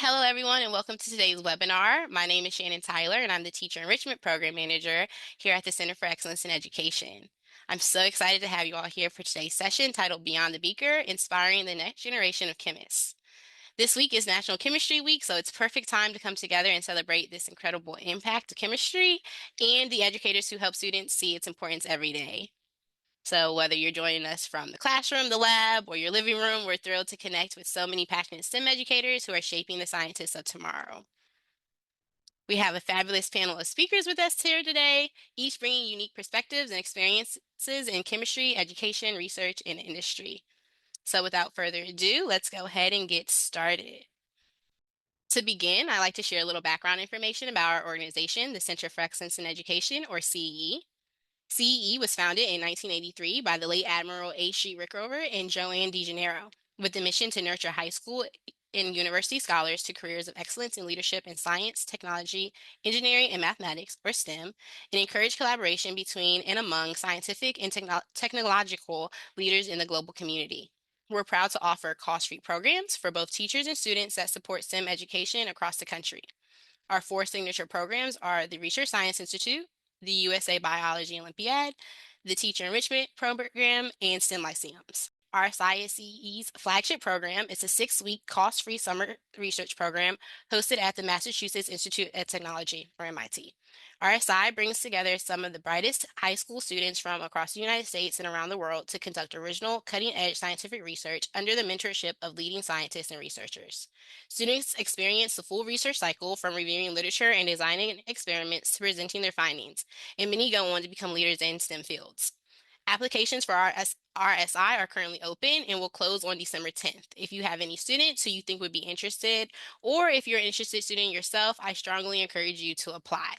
Hello, everyone, and welcome to today's webinar. My name is Shannon Tyler, and I'm the Teacher Enrichment Program Manager here at the Center for Excellence in Education. I'm so excited to have you all here for today's session titled Beyond the Beaker, Inspiring the Next Generation of Chemists. This week is National Chemistry Week, so it's perfect time to come together and celebrate this incredible impact of chemistry and the educators who help students see its importance every day. So whether you're joining us from the classroom, the lab, or your living room, we're thrilled to connect with so many passionate STEM educators who are shaping the scientists of tomorrow. We have a fabulous panel of speakers with us here today, each bringing unique perspectives and experiences in chemistry, education, research, and industry. So without further ado, let's go ahead and get started. To begin, I'd like to share a little background information about our organization, the Center for Excellence in Education, or CEE. CEE was founded in 1983 by the late Admiral H.G. Rickover and Joanne DeGennaro, with the mission to nurture high school and university scholars to careers of excellence in leadership in science, technology, engineering, and mathematics, or STEM, and encourage collaboration between and among scientific and technological leaders in the global community. We're proud to offer cost-free programs for both teachers and students that support STEM education across the country. Our four signature programs are the Research Science Institute, the USA Biology Olympiad, the Teacher Enrichment Program, and STEM Lyceums. RSICE's flagship program is a 6-week cost-free summer research program hosted at the Massachusetts Institute of Technology, or MIT. RSI brings together some of the brightest high school students from across the United States and around the world to conduct original, cutting-edge scientific research under the mentorship of leading scientists and researchers. Students experience the full research cycle from reviewing literature and designing experiments to presenting their findings, and many go on to become leaders in STEM fields. Applications for RSI are currently open and will close on December 10th. If you have any students who you think would be interested, or if you're an interested student yourself, I strongly encourage you to apply.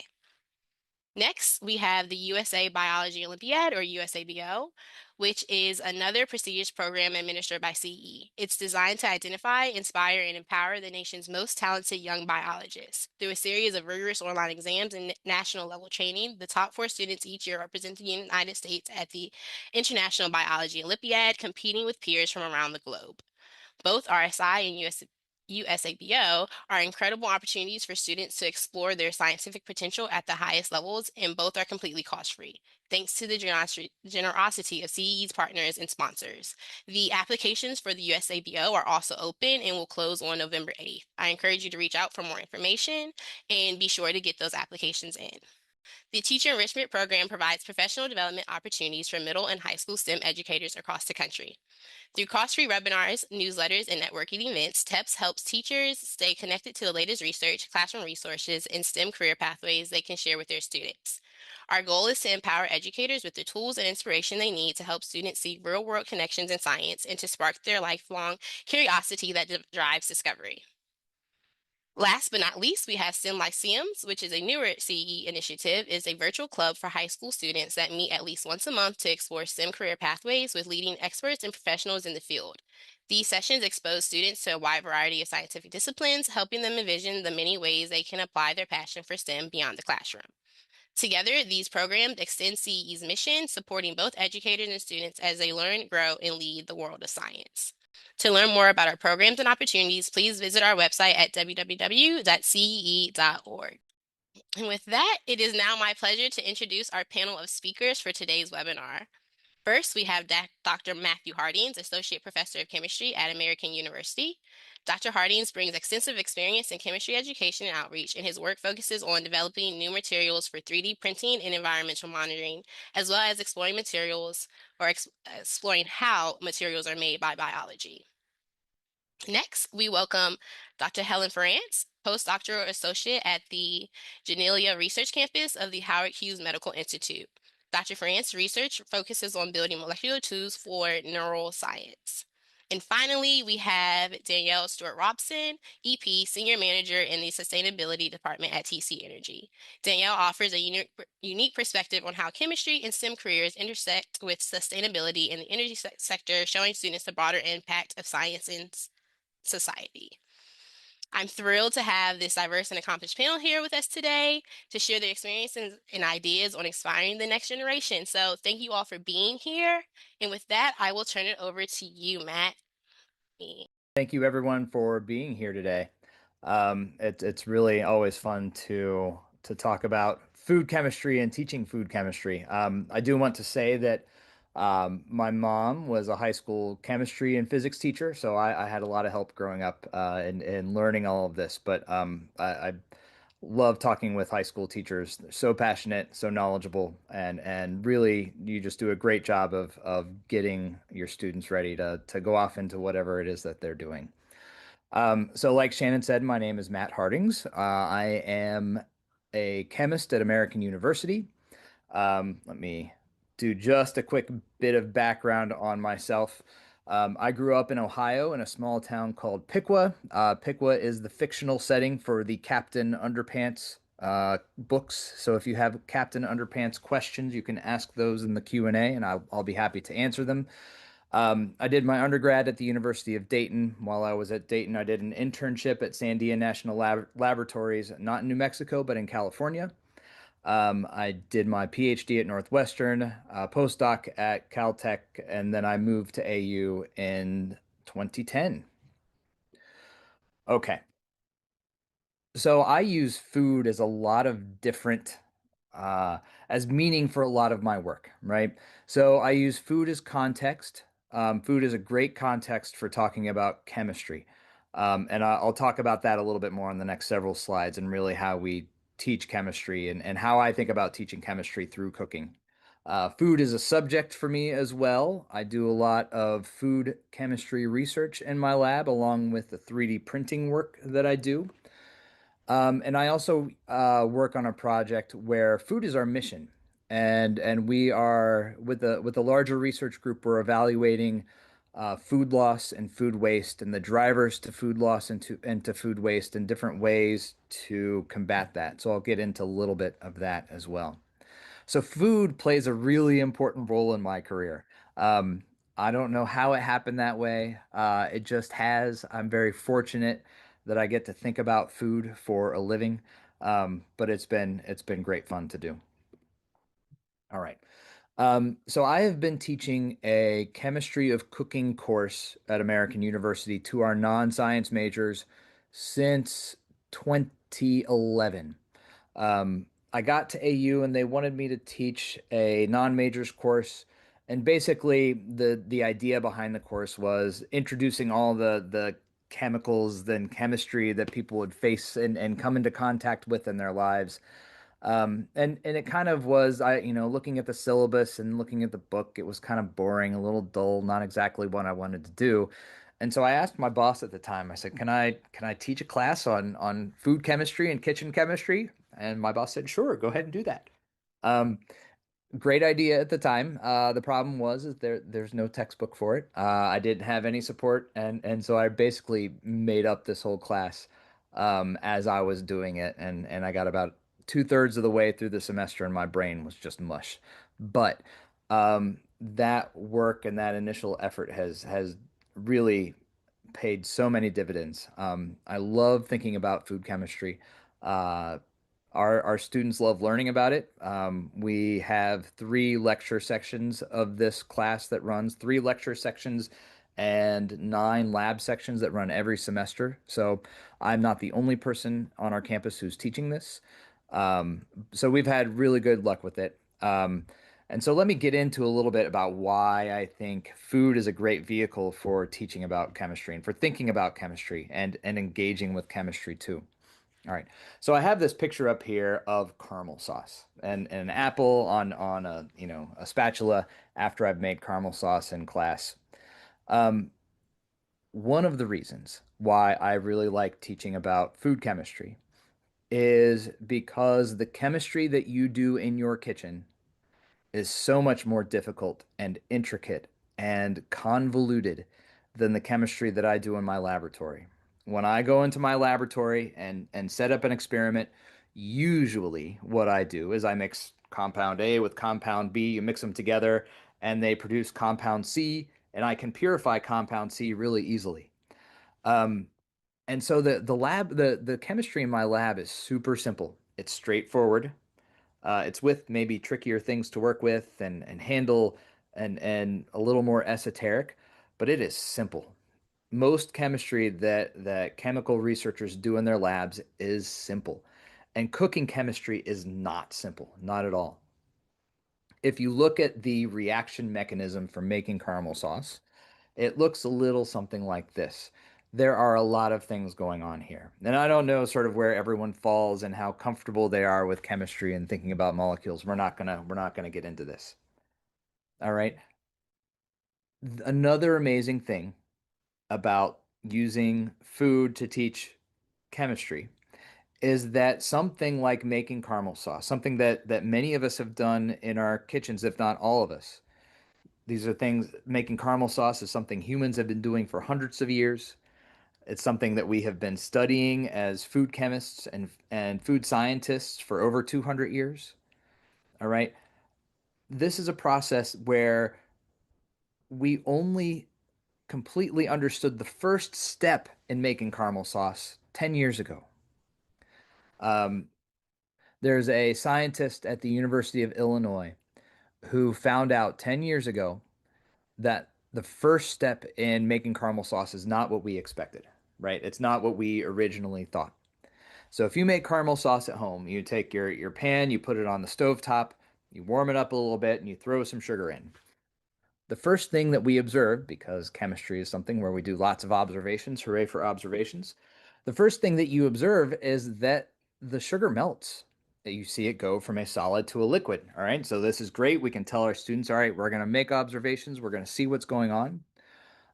Next, we have the USA Biology Olympiad, or USABO, which is another prestigious program administered by CE. It's designed to identify, inspire, and empower the nation's most talented young biologists. Through a series of rigorous online exams and national level training, the top 4 students each year represent the United States at the International Biology Olympiad, competing with peers from around the globe. Both RSI and USABO are incredible opportunities for students to explore their scientific potential at the highest levels, and both are completely cost-free, thanks to the generosity of CE's partners and sponsors. The applications for the USABO are also open and will close on November 8th. I encourage you to reach out for more information and be sure to get those applications in. The Teacher Enrichment Program provides professional development opportunities for middle and high school STEM educators across the country. Through cost-free webinars, newsletters, and networking events, TEPS helps teachers stay connected to the latest research, classroom resources, and STEM career pathways they can share with their students. Our goal is to empower educators with the tools and inspiration they need to help students see real-world connections in science and to spark their lifelong curiosity that drives discovery. Last but not least, we have STEM Lyceums, which is a newer CE initiative, is a virtual club for high school students that meet at least once a month to explore STEM career pathways with leading experts and professionals in the field. These sessions expose students to a wide variety of scientific disciplines, helping them envision the many ways they can apply their passion for STEM beyond the classroom. Together, these programs extend CE's mission, supporting both educators and students as they learn, grow, and lead the world of science. To learn more about our programs and opportunities, please visit our website at www.cee.org. And with that, it is now my pleasure to introduce our panel of speakers for today's webinar. First, we have Dr. Matthew Hardings, Associate Professor of Chemistry at American University. Dr. Hardings brings extensive experience in chemistry education and outreach, and his work focuses on developing new materials for 3D printing and environmental monitoring, as well as exploring materials or exploring how materials are made by biology. Next, we welcome Dr. Helen Farrants, Postdoctoral Associate at the Janelia Research Campus of the Howard Hughes Medical Institute. Dr. Farrants' research focuses on building molecular tools for neuroscience. And finally, we have Danielle Stewart-Robson, EP, Senior Manager in the Sustainability Department at TC Energy. Danielle offers a unique perspective on how chemistry and STEM careers intersect with sustainability in the energy sector, showing students the broader impact of science in society. I'm thrilled to have this diverse and accomplished panel here with us today to share their experiences and ideas on inspiring the next generation. So thank you all for being here. And with that, I will turn it over to you, Matt. Thank you everyone for being here today. It's really always fun to talk about food chemistry and teaching food chemistry. I do want to say that my mom was a high school chemistry and physics teacher, so I had a lot of help growing up in learning all of this. But I love talking with high school teachers. They're so passionate, so knowledgeable, and really you just do a great job of getting your students ready to go off into whatever it is that they're doing. So like Shannon said, my name is Matt Hardings. I am a chemist at American University. Let me do just a quick bit of background on myself. I grew up in Ohio in a small town called Piqua. Piqua is the fictional setting for the Captain Underpants books. So if you have Captain Underpants questions, you can ask those in the Q&A, and I'll be happy to answer them. I did my undergrad at the University of Dayton. While I was at Dayton, I did an internship at Sandia National Laboratories, not in New Mexico, but in California. I did my PhD at Northwestern, postdoc at Caltech, and then I moved to AU in 2010. Okay. So I use food as a lot of different uh as meaning for a lot of my work, right? So I use food as context. Food is a great context for talking about chemistry. And I'll talk about that a little bit more on the next several slides and really how we teach chemistry and how I think about teaching chemistry through cooking. Food is a subject for me as well. I do a lot of food chemistry research in my lab, along with the 3D printing work that I do. And I also work on a project where food is our mission, and we are with the larger research group. We're evaluating food loss and food waste, and the drivers to food loss and to food waste, and different ways to combat that. So I'll get into a little bit of that as well. So food plays a really important role in my career. Um, I don't know how it happened that way. It just has. I'm very fortunate that I get to think about food for a living. But it's been great fun to do. All right. So I have been teaching a chemistry of cooking course at American University to our non-science majors since 2011. I got to AU and they wanted me to teach a non-majors course. And basically the idea behind the course was introducing all the chemicals and chemistry that people would face and come into contact with in their lives. And it kind of was, looking at the syllabus and looking at the book, it was kind of boring, a little dull, not exactly what I wanted to do. And so I asked my boss at the time, I said, can I teach a class on food chemistry and kitchen chemistry? And my boss said, sure, go ahead and do that. Um, Great idea at the time. The problem was is there's no textbook for it. I didn't have any support, and so I basically made up this whole class as I was doing it, and I got about two-thirds of the way through the semester, and my brain was just mush. But that work and that initial effort has really paid so many dividends. I love thinking about food chemistry. Uh, our students love learning about it. We have three lecture sections of this class that runs, three lecture sections and nine lab sections that run every semester. So I'm not the only person on our campus who's teaching this. So we've had really good luck with it. And so let me get into a little bit about why I think food is a great vehicle for teaching about chemistry and for thinking about chemistry and engaging with chemistry too. All right. So I have this picture up here of caramel sauce and an apple on a spatula after I've made caramel sauce in class. Um, One of the reasons why I really like teaching about food chemistry is because the chemistry that you do in your kitchen is so much more difficult and intricate and convoluted than the chemistry that I do in my laboratory. When I go into my laboratory and set up an experiment, usually what I do is I mix compound A with compound B, you mix them together, and they produce compound C, and I can purify compound C really easily. Um, and so the chemistry in my lab is super simple. It's straightforward. It's with maybe trickier things to work with and handle and a little more esoteric, but it is simple. most chemistry that chemical researchers do in their labs is simple. And cooking chemistry is not simple, not at all. If you look at the reaction mechanism for making caramel sauce, it looks a little something like this. There are a lot of things going on here. And I don't know sort of where everyone falls and how comfortable they are with chemistry and thinking about molecules. We're not gonna get into this. All right. Another amazing thing about using food to teach chemistry is that something like making caramel sauce, something that many of us have done in our kitchens, if not all of us. These are things, making caramel sauce is something humans have been doing for hundreds of years. It's something that we have been studying as food chemists and food scientists for over 200 years. All right. This is a process where we only completely understood the first step in making caramel sauce 10 years ago. Um, there's a scientist at the University of Illinois who found out 10 years ago that the first step in making caramel sauce is not what we expected, right? It's not what we originally thought. So if you make caramel sauce at home, you take your pan, you put it on the stove top, you warm it up a little bit, and you throw some sugar in. The first thing that we observe, because chemistry is something where we do lots of observations, hooray for observations, the first thing that you observe is that the sugar melts. That you see it go from a solid to a liquid. All right, so this is great. We can tell our students, all right, we're going to make observations, we're going to see what's going on.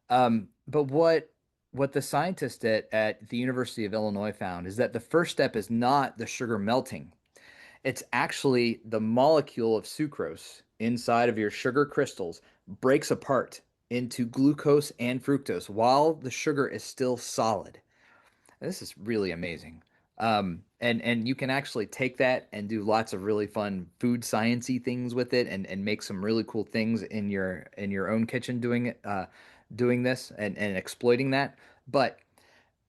But what the scientists at the University of Illinois found is that the first step is not the sugar melting. It's actually the molecule of sucrose inside of your sugar crystals breaks apart into glucose and fructose while the sugar is still solid. This is really amazing. And you can actually take that and do lots of really fun food sciencey things with it and make some really cool things in your own kitchen doing it doing this and exploiting that. But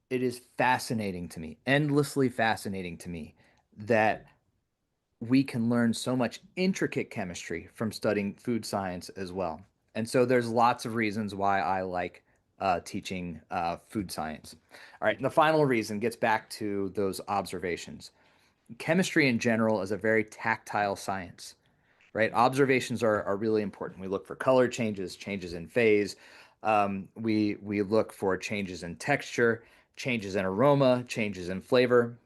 it is fascinating to me, endlessly fascinating to me that we can learn so much intricate chemistry from studying food science as well. And so there's lots of reasons why I like teaching food science. All right, and the final reason gets back to those observations. Chemistry in general is a very tactile science, right? Observations are really important. We look for color changes, changes in phase. We look for changes in texture, changes in aroma, changes in flavor.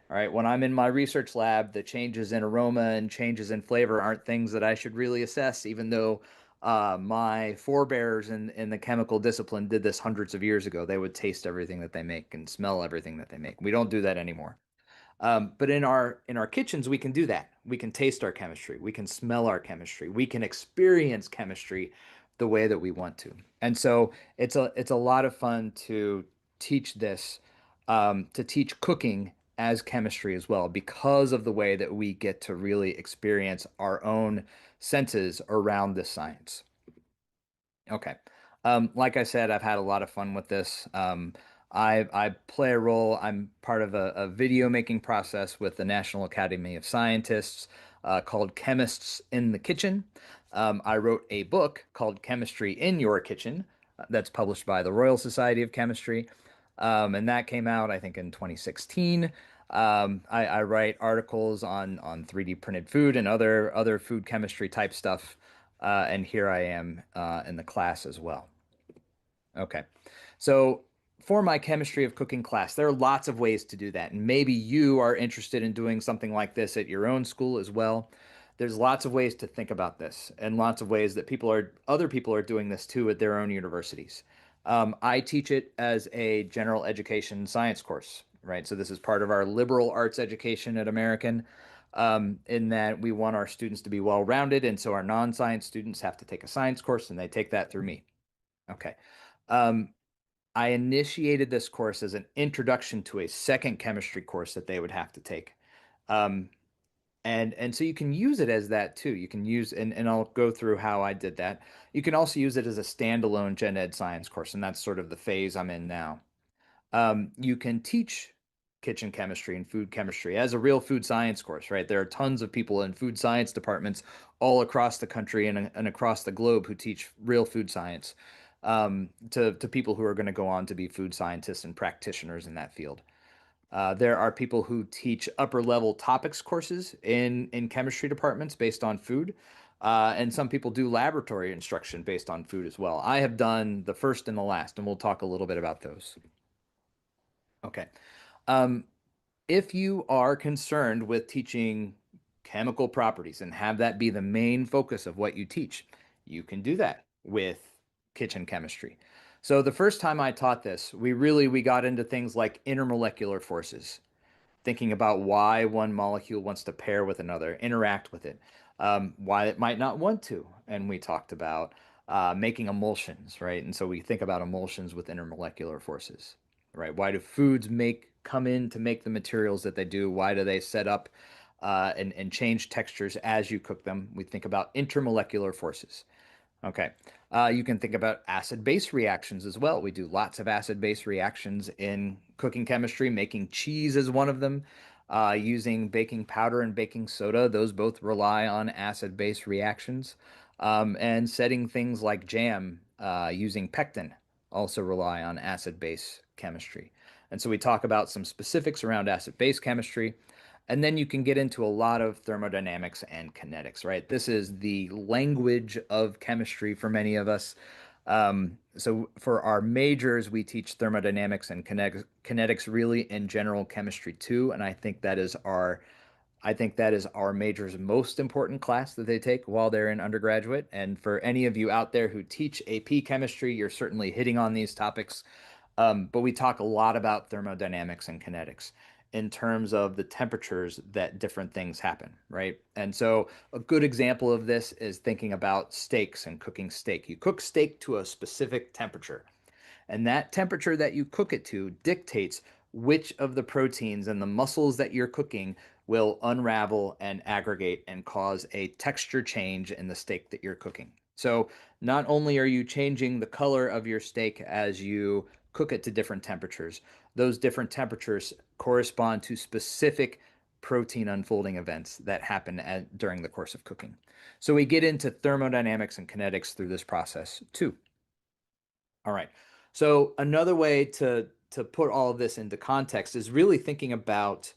All right, when I'm in my research lab, the changes in aroma and changes in flavor aren't things that I should really assess, even though my forebears in the chemical discipline did this hundreds of years ago. They would taste everything that they make and smell everything that they make. We don't do that anymore. But in our kitchens, we can do that. We can taste our chemistry. We can smell our chemistry. We can experience chemistry the way that we want to. And so it's a lot of fun to teach this, to teach cooking as chemistry as well, because of the way that we get to really experience our own senses around this science. Okay. Like I said, I've had a lot of fun with this. I play a role. I'm part of a video making process with the National Academy of Scientists called Chemists in the Kitchen. I wrote a book called Chemistry in Your Kitchen that's published by the Royal Society of Chemistry. And that came out, I think, in 2016. I write articles on 3D printed food and other food chemistry type stuff. And here I am in the class as well. Okay. So for my chemistry of cooking class, there are lots of ways to do that. And maybe you are interested in doing something like this at your own school as well. There's lots of ways to think about this and lots of ways that other people are doing this too at their own universities. I teach it as a general education science course, right? So this is part of our liberal arts education at American, in that we want our students to be well-rounded. And so our non-science students have to take a science course and they take that through me. Okay. Um, I initiated this course as an introduction to a second chemistry course that they would have to take. Um, and so you can use it as that too. You can use, and I'll go through how I did that. You can also use it as a standalone gen ed science course, and that's sort of the phase I'm in now. You can teach kitchen chemistry and food chemistry as a real food science course, right? There are tons of people in food science departments all across the country and across the globe who teach real food science. to people who are going to go on to be food scientists and practitioners in that field. There are people who teach upper level topics courses in chemistry departments based on food. And some people do laboratory instruction based on food as well. I have done the first and the last, and we'll talk a little bit about those. Okay. Um, if you are concerned with teaching chemical properties and have that be the main focus of what you teach, you can do that with kitchen chemistry. So the first time I taught this, we got into things like intermolecular forces, thinking about why one molecule wants to pair with another, interact with it, why it might not want to. And we talked about making emulsions, right? And so we think about emulsions with intermolecular forces, right? Why do foods come in to make the materials that they do? Why do they set up and change textures as you cook them? We think about intermolecular forces. Okay. You can think about acid-base reactions as well. We do lots of acid-base reactions in cooking chemistry. Making cheese is one of them. Using baking powder and baking soda, those both rely on acid-base reactions. And setting things like jam using pectin also rely on acid-base chemistry. And so we talk about some specifics around acid-base chemistry. And then you can get into a lot of thermodynamics and kinetics, right? This is the language of chemistry for many of us. So for our majors, we teach thermodynamics and kinetics really in general chemistry too, and I think that is our major's most important class that they take while they're in undergraduate. And for any of you out there who teach AP chemistry, you're certainly hitting on these topics. But we talk a lot about thermodynamics and kinetics in terms of the temperatures that different things happen, right? And so a good example of this is thinking about steaks and cooking steak. You cook steak to a specific temperature. And that temperature that you cook it to dictates which of the proteins and the muscles that you're cooking will unravel and aggregate and cause a texture change in the steak that you're cooking. So, not only are you changing the color of your steak as you cook it to different temperatures, those different temperatures correspond to specific protein unfolding events that happen during the course of cooking. So, we get into thermodynamics and kinetics through this process too. All right. So another way to put all of this into context is really thinking about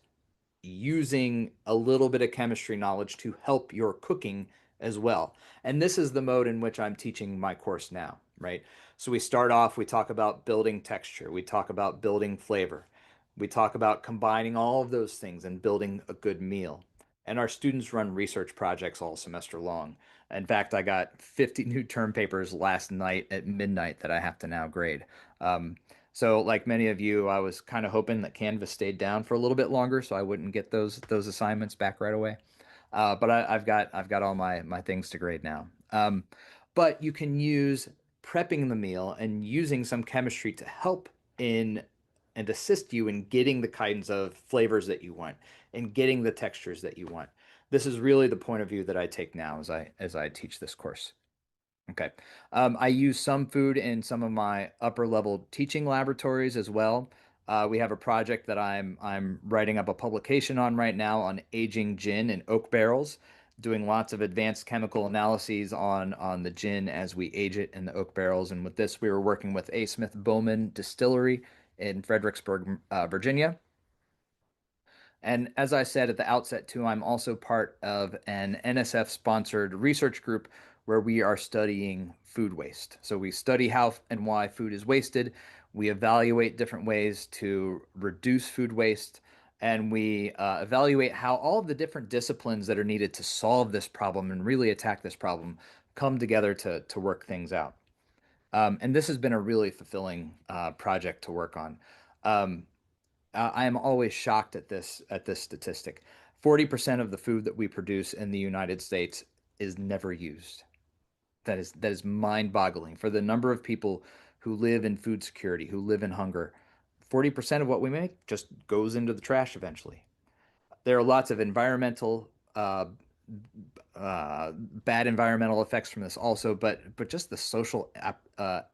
using a little bit of chemistry knowledge to help your cooking as well. And this is the mode in which I'm teaching my course now, right? So we start off, we talk about building texture, we talk about building flavor, we talk about combining all of those things and building a good meal. And our students run research projects all semester long. In fact, I got 50 new term papers last night at midnight that I have to now grade. Um, so, like many of you, I was kind of hoping that Canvas stayed down for a little bit longer, so I wouldn't get those assignments back right away. But I've got all my things to grade now. But you can use prepping the meal and using some chemistry to help in and assist you in getting the kinds of flavors that you want and getting the textures that you want. This is really the point of view that I take now as I teach this course. Okay. I use some food in some of my upper level teaching laboratories as well. We have a project that I'm writing up a publication on right now on aging gin in oak barrels, doing lots of advanced chemical analyses on the gin as we age it in the oak barrels. And with this, we were working with A. Smith Bowman Distillery in Fredericksburg, Virginia. And as I said at the outset, too, I'm also part of an NSF sponsored research group where we are studying food waste. So we study how and why food is wasted. We evaluate different ways to reduce food waste. And we evaluate how all of the different disciplines that are needed to solve this problem and really attack this problem come together to work things out. And this has been a really fulfilling project to work on. Um, I am always shocked at this statistic. 40% of the food that we produce in the United States is never used. That is mind-boggling for the number of people who live in food security, who live in hunger. 40% of what we make just goes into the trash eventually. There are lots of bad environmental effects from this also, but just the social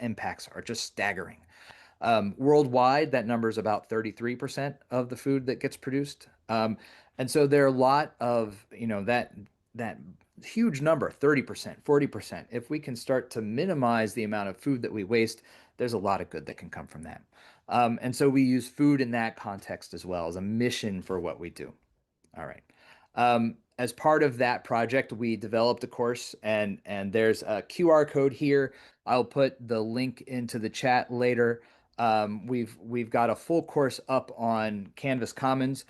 impacts are just staggering. Worldwide, that number is about 33% of the food that gets produced. And so there are a lot of, that huge number, 30%, 40%. If we can start to minimize the amount of food that we waste, there's a lot of good that can come from that. And so we use food in that context as well as a mission for what we do. All right. As part of that project, we developed a course, and there's a QR code here. I'll put the link into the chat later. We've got a full course up on Canvas Commons.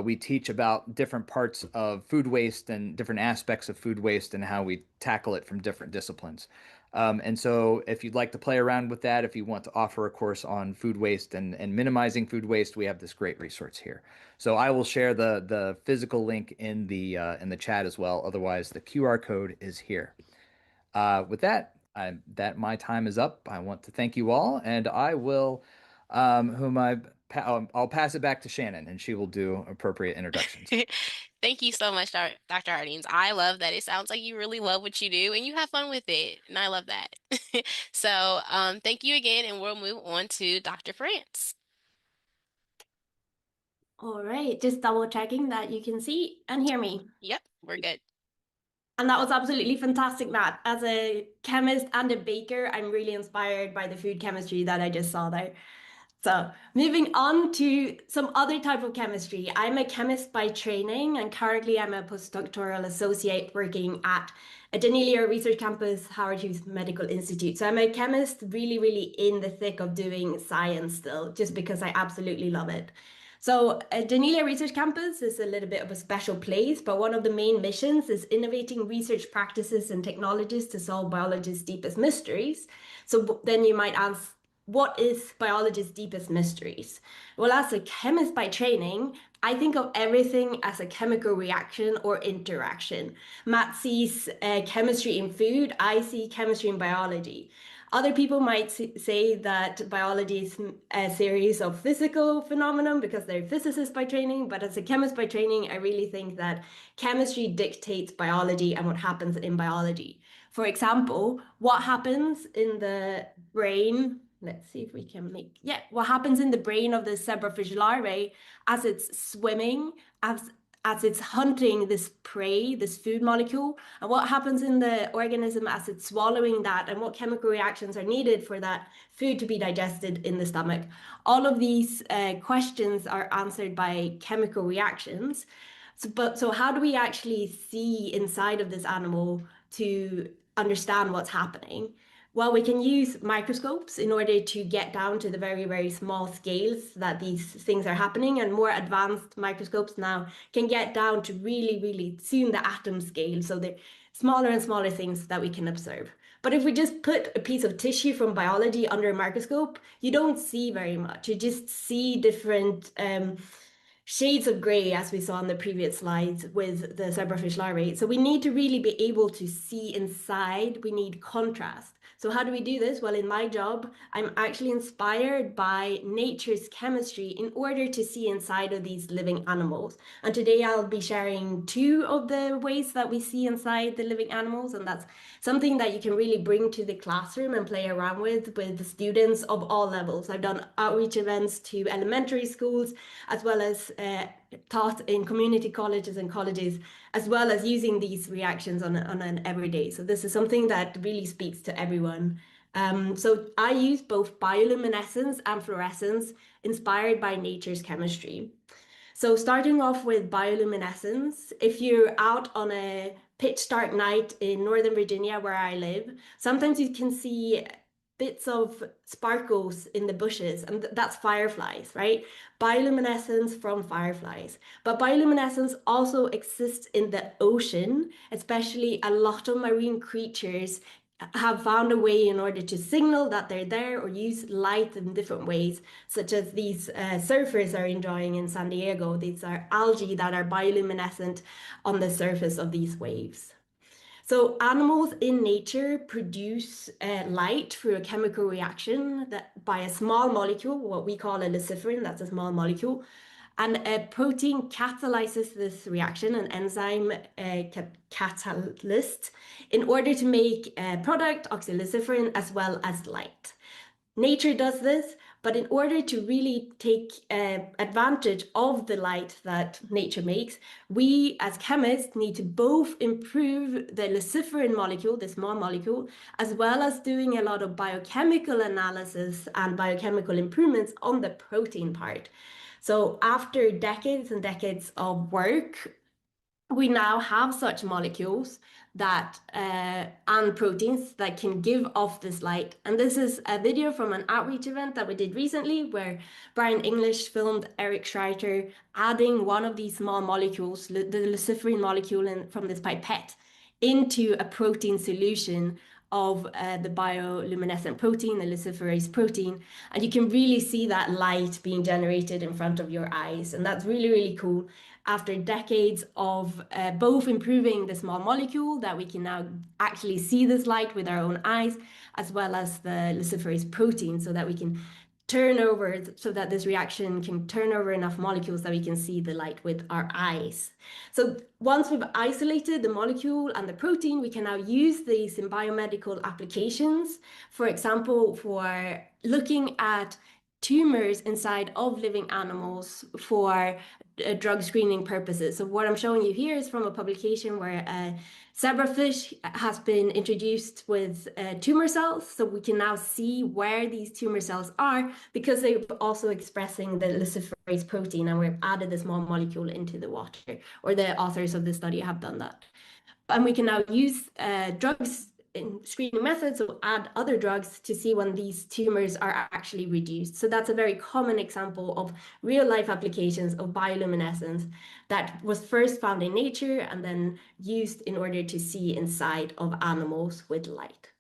We teach about different parts of food waste and different aspects of food waste and how we tackle it from different disciplines. And so, if you'd like to play around with that, if you want to offer a course on food waste and minimizing food waste, we have this great resource here. So I will share the physical link in the chat as well. Otherwise, the QR code is here. With that, my time is up. I want to thank you all, and I will I'll pass it back to Shannon, and she will do appropriate introductions. Thank you so much, Dr. Hardings. I love that. It sounds like you really love what you do and you have fun with it. And I love that. So, thank you again, and we'll move on to Dr. France. All right, just double checking that you can see and hear me. Yep, we're good. And that was absolutely fantastic, Matt. As a chemist and a baker, I'm really inspired by the food chemistry that I just saw there. So moving on to some other type of chemistry. I'm a chemist by training, and currently I'm a postdoctoral associate working at a Janelia research campus, Howard Hughes Medical Institute. So I'm a chemist really, really in the thick of doing science still, just because I absolutely love it. So Janelia Research Campus is a little bit of a special place, but one of the main missions is innovating research practices and technologies to solve biology's deepest mysteries. So then you might ask, what is biology's deepest mysteries? Well, as a chemist by training, I think of everything as a chemical reaction or interaction. Matt sees chemistry in food, I see chemistry in biology. Other people might say that biology is a series of physical phenomena because they're physicists by training, but as a chemist by training, I really think that chemistry dictates biology and what happens in biology. For example, what happens in the brain? Let's see if we can what happens in the brain of the zebrafish larvae as it's swimming, as it's hunting this prey, this food molecule, and what happens in the organism as it's swallowing that, and what chemical reactions are needed for that food to be digested in the stomach. All of these questions are answered by chemical reactions. So how do we actually see inside of this animal to understand what's happening? Well, we can use microscopes in order to get down to the very, very small scales that these things are happening, and more advanced microscopes now can get down to really, really soon the atom scale. So they're smaller and smaller things that we can observe. But if we just put a piece of tissue from biology under a microscope, you don't see very much. You just see different shades of gray, as we saw on the previous slides with the zebrafish larvae. So we need to really be able to see inside. We need contrast. So how do we do this? Well, in my job, I'm actually inspired by nature's chemistry in order to see inside of these living animals. And today I'll be sharing two of the ways that we see inside the living animals. And that's something that you can really bring to the classroom and play around with the students of all levels. I've done outreach events to elementary schools, as well as taught in community colleges and colleges, as well as using these reactions on an everyday. So this is something that really speaks to everyone. So I use both bioluminescence and fluorescence inspired by nature's chemistry. So starting off with bioluminescence, if you're out on a pitch dark night in Northern Virginia, where I live, sometimes you can see bits of sparkles in the bushes, and that's fireflies, right? Bioluminescence from fireflies. But bioluminescence also exists in the ocean, especially a lot of marine creatures have found a way in order to signal that they're there or use light in different ways, such as these surfers are enjoying in San Diego. These are algae that are bioluminescent on the surface of these waves. So animals in nature produce light through a chemical reaction that by a small molecule, what we call a luciferin, that's a small molecule. And a protein catalyzes this reaction, an enzyme catalyst, in order to make a product, oxyluciferin, as well as light. Nature does this But in order to really take advantage of the light that nature makes, we as chemists need to both improve the luciferin molecule, the small molecule, as well as doing a lot of biochemical analysis and biochemical improvements on the protein part. So after decades and decades of work, we now have such molecules that and proteins that can give off this light. And this is a video from an outreach event that we did recently where Brian English filmed Eric Schreiter adding one of these small molecules, the luciferin molecule from this pipette, into a protein solution of the bioluminescent protein, the luciferase protein. And you can really see that light being generated in front of your eyes. And that's really, really cool. After decades of both improving the small molecule, that we can now actually see this light with our own eyes, as well as the luciferase protein, so that we can turn over, so that this reaction can turn over enough molecules that we can see the light with our eyes. So once we've isolated the molecule and the protein, we can now use these in biomedical applications. For example, for looking at tumors inside of living animals for drug screening purposes. So what I'm showing you here is from a publication where zebrafish has been introduced with tumor cells. So we can now see where these tumor cells are because they're also expressing the luciferase protein, and we've added a small molecule into the water, or the authors of the study have done that. And we can now use drugs in screening methods, so add other drugs to see when these tumors are actually reduced. So that's a very common example of real life applications of bioluminescence that was first found in nature and then used in order to see inside of animals with light.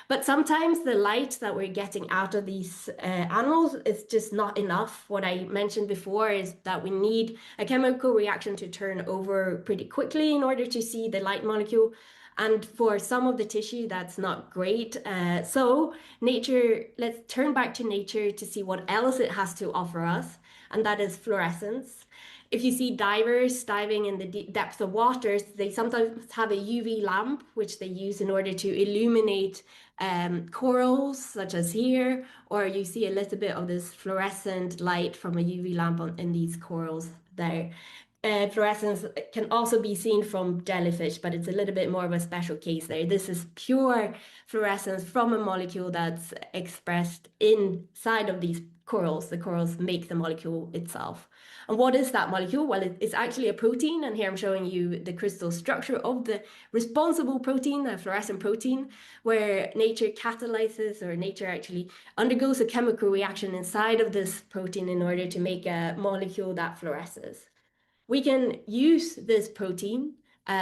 But sometimes the light that we're getting out of these animals is just not enough. What I mentioned before is that we need a chemical reaction to turn over pretty quickly in order to see the light molecule. And for some of the tissue, that's not great. So nature, let's turn back to nature to see what else it has to offer us, and that is fluorescence. If you see divers diving in the depths of waters, they sometimes have a UV lamp, which they use in order to illuminate corals, such as here, or you see a little bit of this fluorescent light from a UV lamp in these corals there. Fluorescence can also be seen from jellyfish, but it's a little bit more of a special case there. This is pure fluorescence from a molecule that's expressed inside of these corals. The corals make the molecule itself. And what is that molecule? Well, it's actually a protein, and here I'm showing you the crystal structure of the responsible protein, the fluorescent protein, where nature catalyzes, or nature actually undergoes a chemical reaction inside of this protein in order to make a molecule that fluoresces. We can use this protein,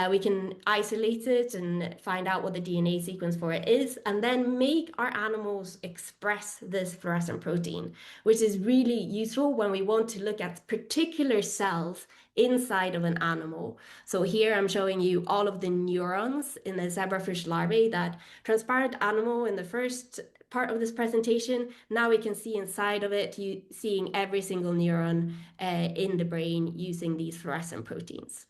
we can isolate it and find out what the DNA sequence for it is, and then make our animals express this fluorescent protein, which is really useful when we want to look at particular cells inside of an animal. So here I'm showing you all of the neurons in the zebrafish larvae, that transparent animal in the first part of this presentation. Now we can see inside of it, seeing every single neuron in the brain using these fluorescent proteins.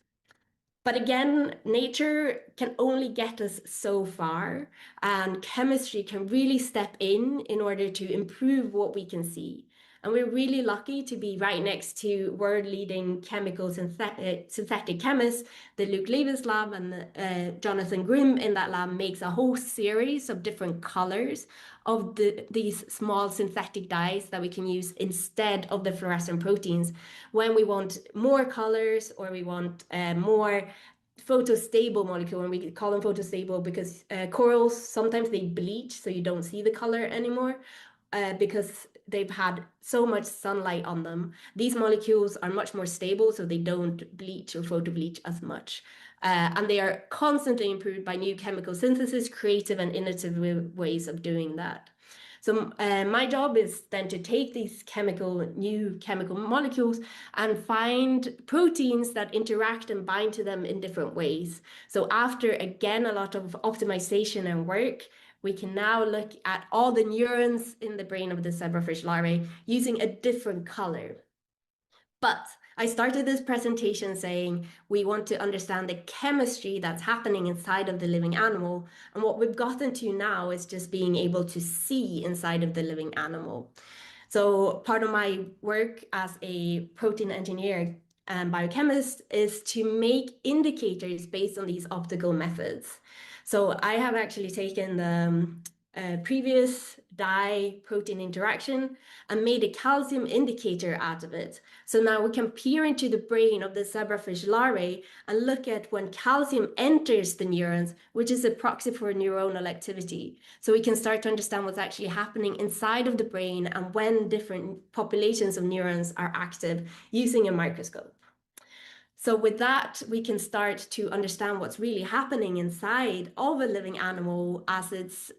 But again, nature can only get us so far, and chemistry can really step in order to improve what we can see. And we're really lucky to be right next to world-leading chemical synthetic chemists. The Luke Levis lab and Jonathan Grimm in that lab makes a whole series of different colors of these small synthetic dyes that we can use instead of the fluorescent proteins when we want more colors, or we want more photostable molecule. And we call them photostable because corals, sometimes they bleach, so you don't see the color anymore because they've had so much sunlight on them. These molecules are much more stable, so they don't bleach or photobleach as much. And they are constantly improved by new chemical synthesis, creative and innovative ways of doing that. So my job is then to take these new chemical molecules and find proteins that interact and bind to them in different ways. So after, again, a lot of optimization and work, we can now look at all the neurons in the brain of the zebrafish larvae using a different color. But I started this presentation saying we want to understand the chemistry that's happening inside of the living animal. And what we've gotten to now is just being able to see inside of the living animal. So part of my work as a protein engineer and biochemist is to make indicators based on these optical methods. So I have actually taken the previous dye protein interaction and made a calcium indicator out of it. So now we can peer into the brain of the zebrafish larvae and look at when calcium enters the neurons, which is a proxy for neuronal activity. So we can start to understand what's actually happening inside of the brain and when different populations of neurons are active using a microscope. So with that, we can start to understand what's really happening inside of a living animal as it's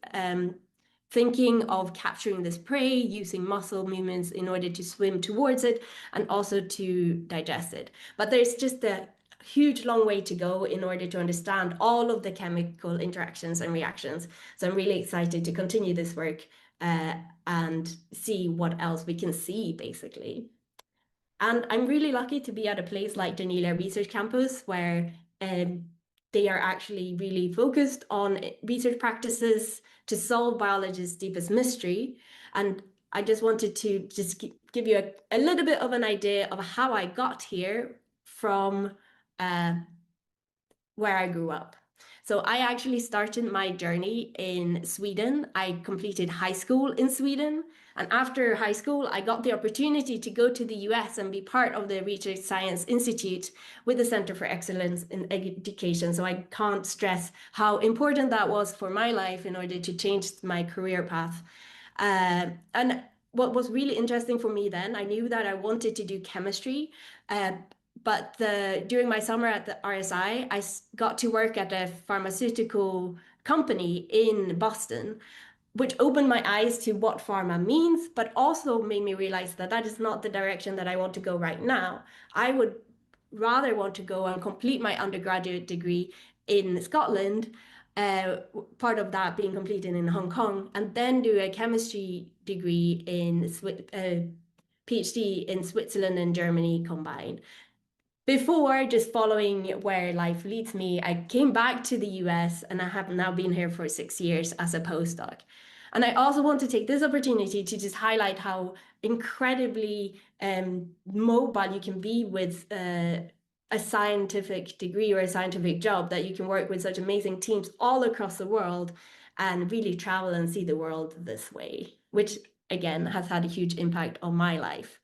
thinking of capturing this prey, using muscle movements in order to swim towards it and also to digest it. But there's just a huge long way to go in order to understand all of the chemical interactions and reactions. So I'm really excited to continue this work and see what else we can see, basically. And I'm really lucky to be at a place like Janelia Research Campus where they are actually really focused on research practices to solve biology's deepest mystery. And I just wanted to just give you a little bit of an idea of how I got here from where I grew up. So I actually started my journey in Sweden. I completed high school in Sweden. And after high school, I got the opportunity to go to the US and be part of the Research Science Institute with the Center for Excellence in Education. So I can't stress how important that was for my life in order to change my career path. And what was really interesting for me then, I knew that I wanted to do chemistry, but during my summer at the RSI, I got to work at a pharmaceutical company in Boston, which opened my eyes to what pharma means, but also made me realize that that is not the direction that I want to go right now. I would rather want to go and complete my undergraduate degree in Scotland, part of that being completed in Hong Kong, and then do a chemistry degree in PhD in Switzerland and Germany combined. Before just following where life leads me, I came back to the US and I have now been here for 6 years as a postdoc. And I also want to take this opportunity to just highlight how incredibly mobile you can be with a scientific degree or a scientific job, that you can work with such amazing teams all across the world and really travel and see the world this way, which again has had a huge impact on my life.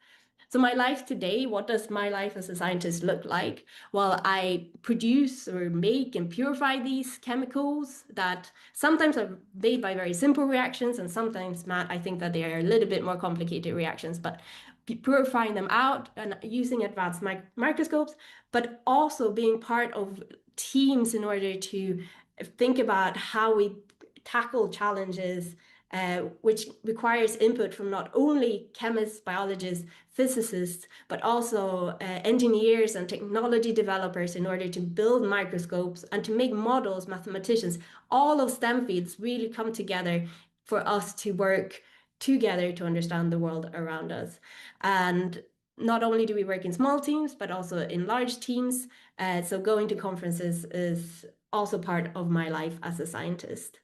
So my life today, what does my life as a scientist look like? Well, I produce or make and purify these chemicals that sometimes are made by very simple reactions, and sometimes, Matt, I think that they are a little bit more complicated reactions, but purifying them out and using advanced microscopes, but also being part of teams in order to think about how we tackle challenges, which requires input from not only chemists, biologists, physicists, but also engineers and technology developers in order to build microscopes and to make models, mathematicians. All of STEM fields really come together for us to work together to understand the world around us. And not only do we work in small teams, but also in large teams. So going to conferences is also part of my life as a scientist.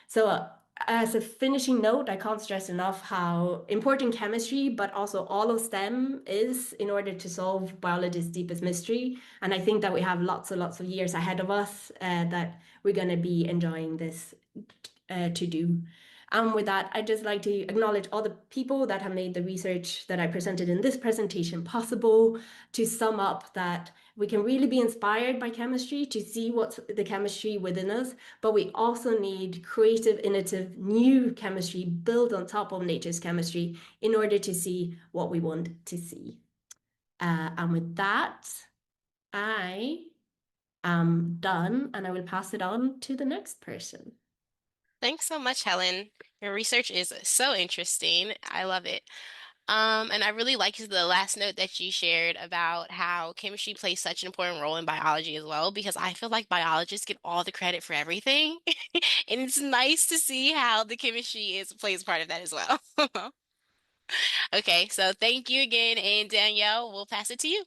So as a finishing note, I can't stress enough how important chemistry, but also all of STEM is in order to solve biology's deepest mystery. And I think that we have lots and lots of years ahead of us that we're going to be enjoying this to do. And with that, I'd just like to acknowledge all the people that have made the research that I presented in this presentation possible. To sum up, that we can really be inspired by chemistry to see what's the chemistry within us, but we also need creative, innovative, new chemistry built on top of nature's chemistry in order to see what we want to see. And with that, I am done, and I will pass it on to the next person. Thanks so much, Helen. Your research is so interesting. I love it. And I really like the last note that you shared about how chemistry plays such an important role in biology as well, because I feel like biologists get all the credit for everything. And it's nice to see how the chemistry plays part of that as well. Okay, so thank you again, and Danielle, we'll pass it to you.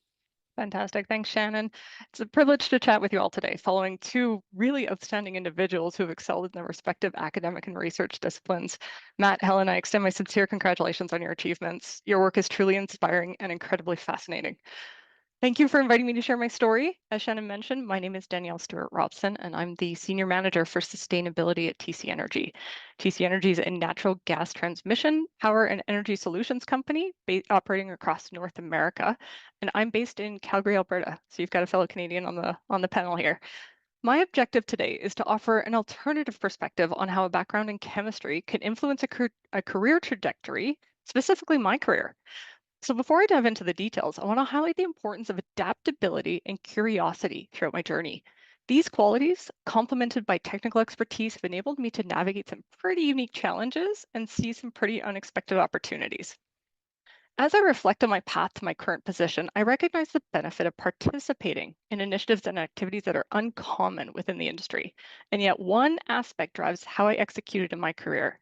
Fantastic. Thanks, Shannon. It's a privilege to chat with you all today, following two really outstanding individuals who have excelled in their respective academic and research disciplines. Matt, Helen, I extend my sincere congratulations on your achievements. Your work is truly inspiring and incredibly fascinating. Thank you for inviting me to share my story. As Shannon mentioned, my name is Danielle Stewart-Robson, and I'm the Senior Manager for Sustainability at TC Energy. TC Energy is a natural gas transmission, power, and energy solutions company operating across North America, and I'm based in Calgary, Alberta. So you've got a fellow Canadian on the panel here. My objective today is to offer an alternative perspective on how a background in chemistry can influence a career trajectory, specifically my career. So before I dive into the details, I want to highlight the importance of adaptability and curiosity throughout my journey. These qualities, complemented by technical expertise, have enabled me to navigate some pretty unique challenges and see some pretty unexpected opportunities. As I reflect on my path to my current position, I recognize the benefit of participating in initiatives and activities that are uncommon within the industry. And yet one aspect drives how I excelled in my career,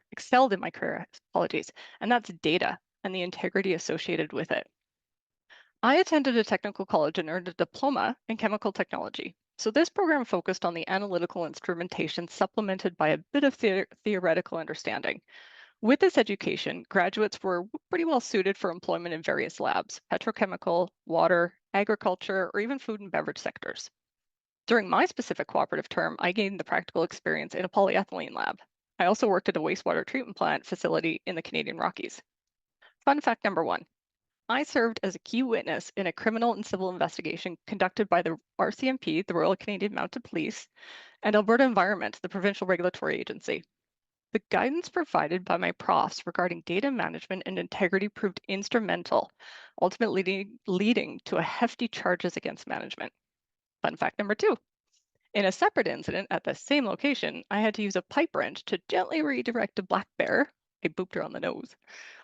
apologies, and that's data and the integrity associated with it. I attended a technical college and earned a diploma in chemical technology. So this program focused on the analytical instrumentation supplemented by a bit of theoretical understanding. With this education, graduates were pretty well suited for employment in various labs, petrochemical, water, agriculture, or even food and beverage sectors. During my specific cooperative term, I gained the practical experience in a polyethylene lab. I also worked at a wastewater treatment plant facility in the Canadian Rockies. Fun fact number one, I served as a key witness in a criminal and civil investigation conducted by the RCMP, the Royal Canadian Mounted Police, and Alberta Environment, the provincial regulatory agency. The guidance provided by my profs regarding data management and integrity proved instrumental, ultimately leading to a hefty charges against management. Fun fact number two, in a separate incident at the same location, I had to use a pipe wrench to gently redirect a black bear. I booped her on the nose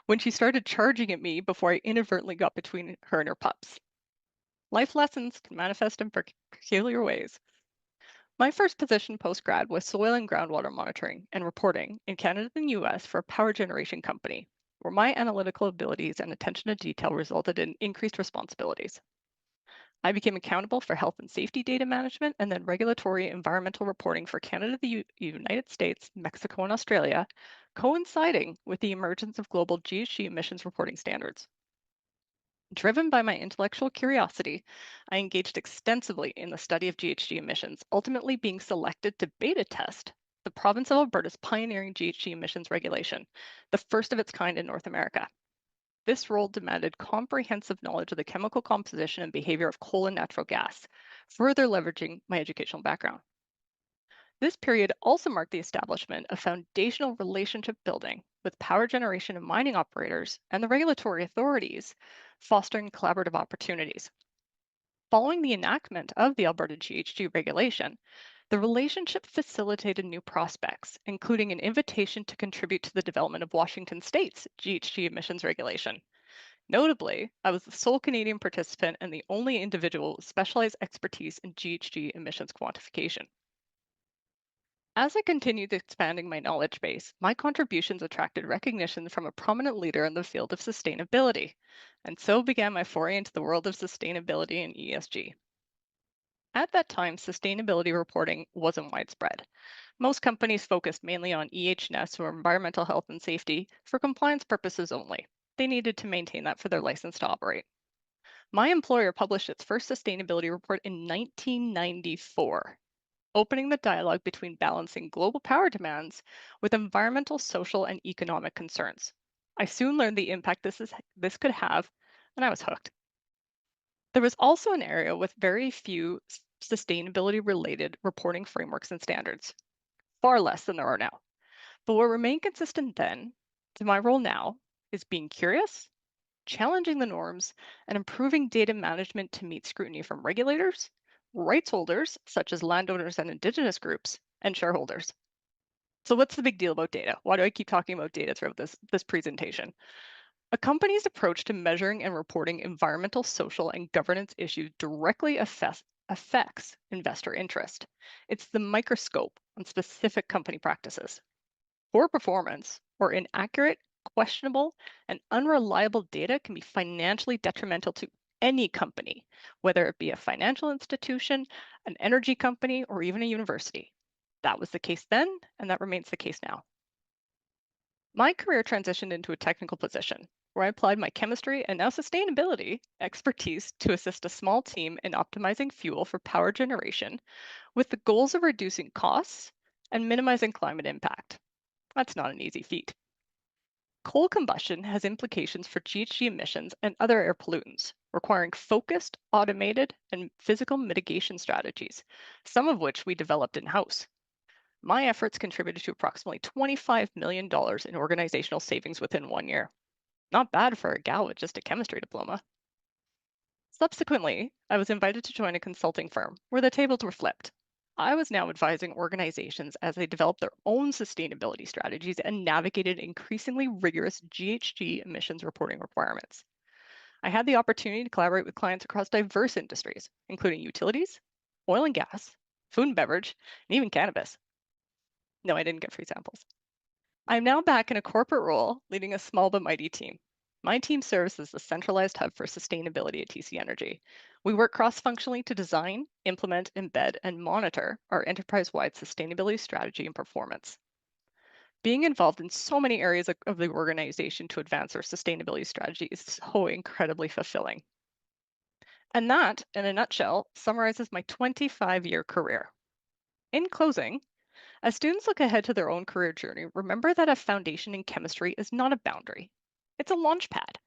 when she started charging at me before I inadvertently got between her and her pups. Life lessons can manifest in peculiar ways. My first position post-grad was soil and groundwater monitoring and reporting in Canada and US for a power generation company, where my analytical abilities and attention to detail resulted in increased responsibilities. I became accountable for health and safety data management and then regulatory environmental reporting for Canada, the United States, Mexico, and Australia, coinciding with the emergence of global GHG emissions reporting standards. Driven by my intellectual curiosity, I engaged extensively in the study of GHG emissions, ultimately being selected to beta test the province of Alberta's pioneering GHG emissions regulation, the first of its kind in North America. This role demanded comprehensive knowledge of the chemical composition and behavior of coal and natural gas, further leveraging my educational background. This period also marked the establishment of foundational relationship building with power generation and mining operators and the regulatory authorities, fostering collaborative opportunities. Following the enactment of the Alberta GHG regulation, the relationship facilitated new prospects, including an invitation to contribute to the development of Washington State's GHG emissions regulation. Notably, I was the sole Canadian participant and the only individual with specialized expertise in GHG emissions quantification. As I continued expanding my knowledge base, my contributions attracted recognition from a prominent leader in the field of sustainability, and so began my foray into the world of sustainability and ESG. At that time, sustainability reporting wasn't widespread. Most companies focused mainly on EH&S, or environmental health and safety, for compliance purposes only. They needed to maintain that for their license to operate. My employer published its first sustainability report in 1994, opening the dialogue between balancing global power demands with environmental, social, and economic concerns. I soon learned the impact this could have, and I was hooked. There was also an area with very few sustainability-related reporting frameworks and standards, far less than there are now. But what remained consistent then to my role now is being curious, challenging the norms, and improving data management to meet scrutiny from regulators, rights holders, such as landowners and indigenous groups, and shareholders. So what's the big deal about data? Why do I keep talking about data throughout this presentation? A company's approach to measuring and reporting environmental, social, and governance issues directly affects investor interest. It's the microscope on specific company practices. Poor performance or inaccurate, questionable, and unreliable data can be financially detrimental to any company, whether it be a financial institution, an energy company, or even a university. That was the case then, and that remains the case now. My career transitioned into a technical position where I applied my chemistry and now sustainability expertise to assist a small team in optimizing fuel for power generation with the goals of reducing costs and minimizing climate impact. That's not an easy feat. Coal combustion has implications for GHG emissions and other air pollutants, requiring focused, automated, and physical mitigation strategies, some of which we developed in-house. My efforts contributed to approximately $25 million in organizational savings within 1 year. Not bad for a gal with just a chemistry diploma. Subsequently, I was invited to join a consulting firm where the tables were flipped. I was now advising organizations as they developed their own sustainability strategies and navigated increasingly rigorous GHG emissions reporting requirements. I had the opportunity to collaborate with clients across diverse industries, including utilities, oil and gas, food and beverage, and even cannabis. No, I didn't get free samples. I'm now back in a corporate role, leading a small but mighty team. My team serves as the centralized hub for sustainability at TC Energy. We work cross-functionally to design, implement, embed, and monitor our enterprise-wide sustainability strategy and performance. Being involved in so many areas of the organization to advance our sustainability strategy is so incredibly fulfilling. And that, in a nutshell, summarizes my 25-year career. In closing, as students look ahead to their own career journey, remember that a foundation in chemistry is not a boundary. It's a launch pad.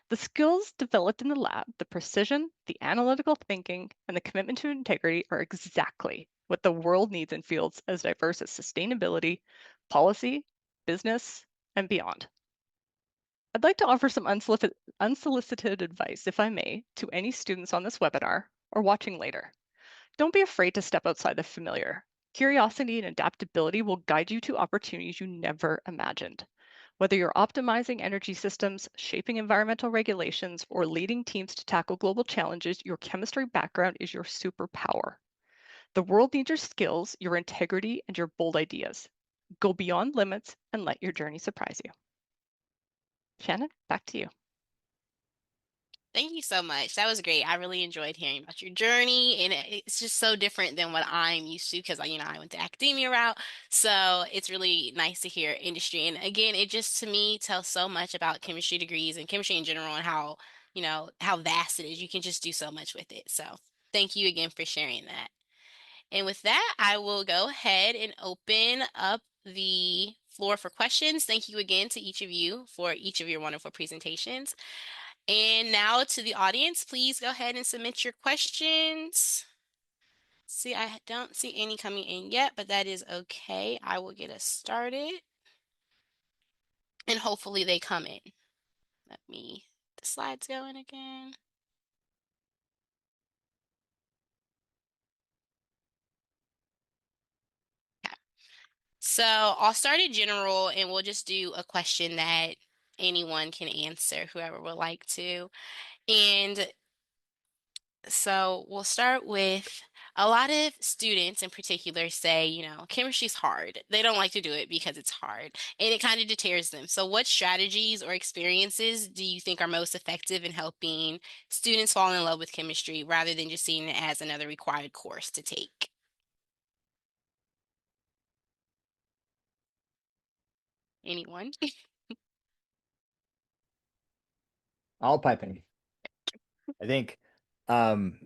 The skills developed in the lab, the precision, the analytical thinking, and the commitment to integrity are exactly what the world needs in fields as diverse as sustainability, policy, business, and beyond. I'd like to offer some unsolicited advice, if I may, to any students on this webinar or watching later. Don't be afraid to step outside the familiar. Curiosity and adaptability will guide you to opportunities you never imagined. Whether you're optimizing energy systems, shaping environmental regulations, or leading teams to tackle global challenges, your chemistry background is your superpower. The world needs your skills, your integrity, and your bold ideas. Go beyond limits and let your journey surprise you. Shannon, back to you. Thank you so much. That was great. I really enjoyed hearing about your journey, and it's just so different than what I'm used to because, I went the academia route. So it's really nice to hear industry. And again, it just to me tells so much about chemistry degrees and chemistry in general and how vast it is. You can just do so much with it. So thank you again for sharing that. And with that, I will go ahead and open up the floor for questions. Thank you again to each of you for each of your wonderful presentations. And now to the audience, please go ahead and submit your questions. See, I don't see any coming in yet, but that is okay. I will get us started. And hopefully they come in. The slides going again. Okay. So I'll start at general and we'll just do a question that anyone can answer, whoever would like to. And so we'll start with a lot of students in particular say, chemistry's hard. They don't like to do it because it's hard and it kind of deters them. So what strategies or experiences do you think are most effective in helping students fall in love with chemistry rather than just seeing it as another required course to take? Anyone? I'll pipe in. I think um,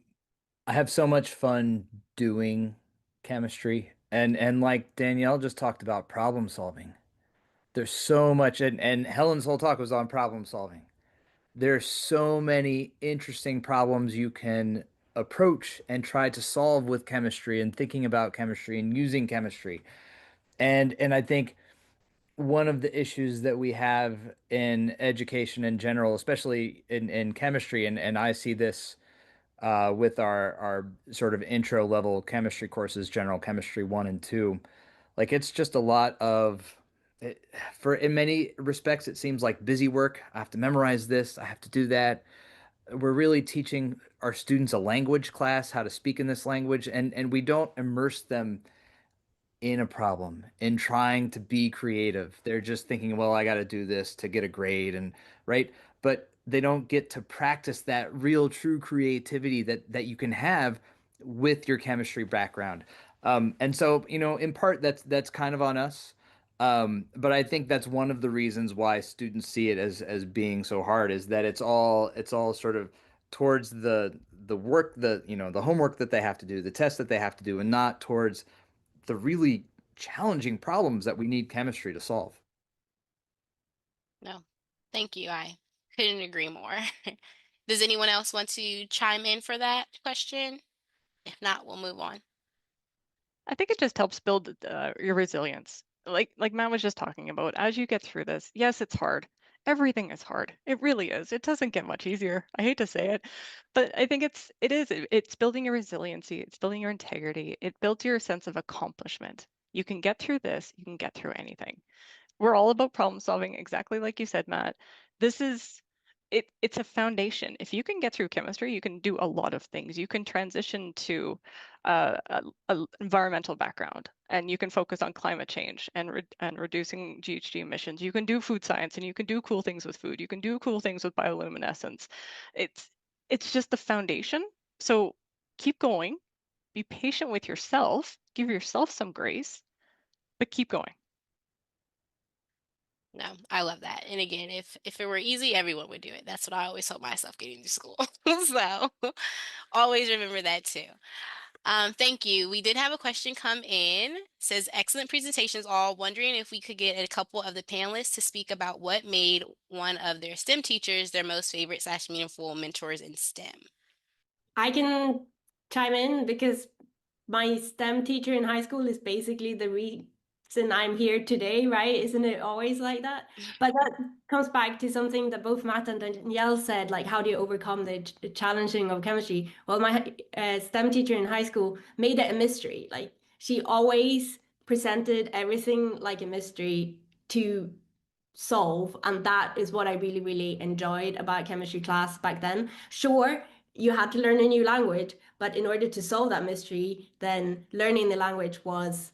I have so much fun doing chemistry, and like Danielle just talked about problem solving. There's so much, and Helen's whole talk was on problem solving. There's so many interesting problems you can approach and try to solve with chemistry and thinking about chemistry and using chemistry. And I think one of the issues that we have in education in general, especially in chemistry, and I see this with our sort of intro level chemistry courses, general chemistry 1 and 2. Like it's just a lot of for in many respects, it seems like busy work. I have to memorize this, I have to do that. We're really teaching our students a language class, how to speak in this language, and we don't immerse them in a problem, in trying to be creative. They're just thinking, well, I got to do this to get a grade and right. But they don't get to practice that real true creativity that you can have with your chemistry background. And so, in part that's kind of on us. But I think that's one of the reasons why students see it as being so hard is that it's all sort of towards the work, the homework that they have to do, the tests that they have to do, and not towards the really challenging problems that we need chemistry to solve. No, thank you. I couldn't agree more. Does anyone else want to chime in for that question? If not, we'll move on. I think it just helps build your resilience. Like Matt was just talking about, as you get through this, yes, it's hard. Everything is hard. It really is. It doesn't get much easier. I hate to say it, but I think it's building your resiliency. It's building your integrity. It builds your sense of accomplishment. You can get through this. You can get through anything. We're all about problem solving, exactly like you said, Matt. This is it's a foundation. If you can get through chemistry, you can do a lot of things. You can transition to a environmental background, and you can focus on climate change and reducing GHG emissions. You can do food science, and you can do cool things with food. You can do cool things with bioluminescence. It's it's just the foundation. So keep going. Be patient with yourself. Give yourself some grace, but keep going. No, I love that. And again, if it were easy, everyone would do it. That's what I always told myself getting to school. So always remember that too. Thank you. We did have a question come in. It says, excellent presentations all. Wondering if we could get a couple of the panelists to speak about what made one of their STEM teachers their most favorite / meaningful mentors in STEM. I can chime in because my STEM teacher in high school is basically the reason I'm here today, right? Isn't it always like that? But that comes back to something that both Matt and Danielle said, like how do you overcome the challenging of chemistry? Well, my STEM teacher in high school made it a mystery. Like she always presented everything like a mystery to solve, and that is what I really, really enjoyed about chemistry class back then. Sure, you had to learn a new language, but in order to solve that mystery, then learning the language was